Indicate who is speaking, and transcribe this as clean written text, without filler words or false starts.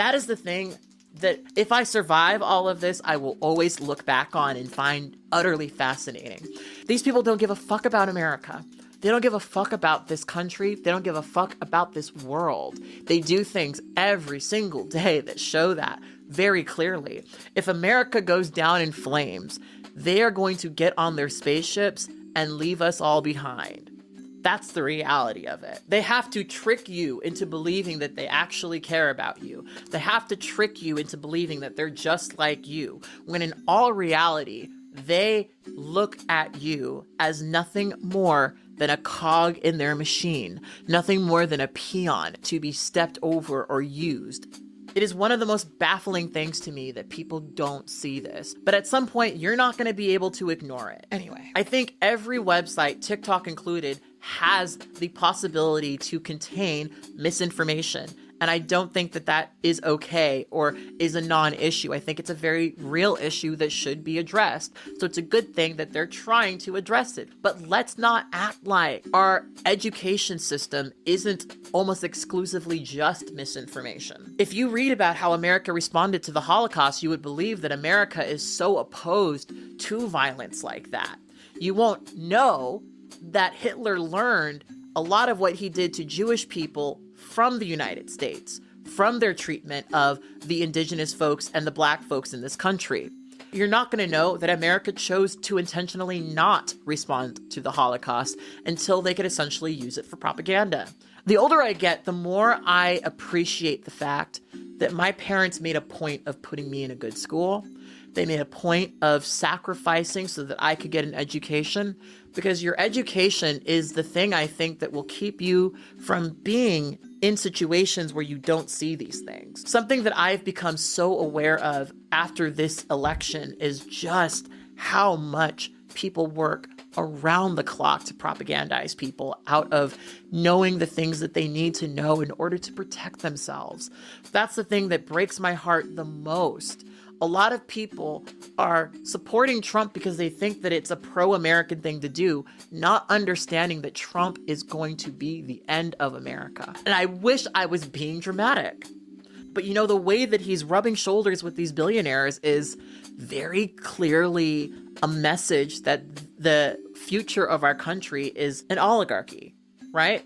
Speaker 1: That is the thing that if I survive all of this, I will always look back on and find utterly fascinating. These people don't give a fuck about America. They don't give a fuck about this country. They don't give a fuck about this world. They do things every single day that show that very clearly. If America goes down in flames, they are going to get on their spaceships and leave us all behind. That's the reality of it. They have to trick you into believing that they actually care about you. They have to trick you into believing that they're just like you, when in all reality, they look at you as nothing more than a cog in their machine, nothing more than a peon to be stepped over or used. It is one of the most baffling things to me that people don't see this. But at some point, you're not going to be able to ignore it. Anyway, I think every website, TikTok included, has the possibility to contain misinformation. And I don't think that that is okay or is a non-issue. I think it's a very real issue that should be addressed. So it's a good thing that they're trying to address it. But let's not act like our education system isn't almost exclusively just misinformation. If you read about how America responded to the Holocaust, you would believe that America is so opposed to violence like that. You won't know that Hitler learned a lot of what he did to Jewish people from the United States, from their treatment of the indigenous folks and the black folks in this country. You're not going to know that America chose to intentionally not respond to the Holocaust until they could essentially use it for propaganda. The older I get, the more I appreciate the fact that my parents made a point of putting me in a good school. They made a point of sacrificing so that I could get an education, because your education is the thing I think that will keep you from being in situations where you don't see these things. Something that I've become so aware of after this election is just how much people work around the clock to propagandize people out of knowing the things that they need to know in order to protect themselves. That's the thing that breaks my heart the most. A lot of people are supporting Trump because they think that it's a pro-American thing to do, not understanding that Trump is going to be the end of America. And I wish I was being dramatic. But you know, the way that he's rubbing shoulders with these billionaires is very clearly a message that the future of our country is an oligarchy, right?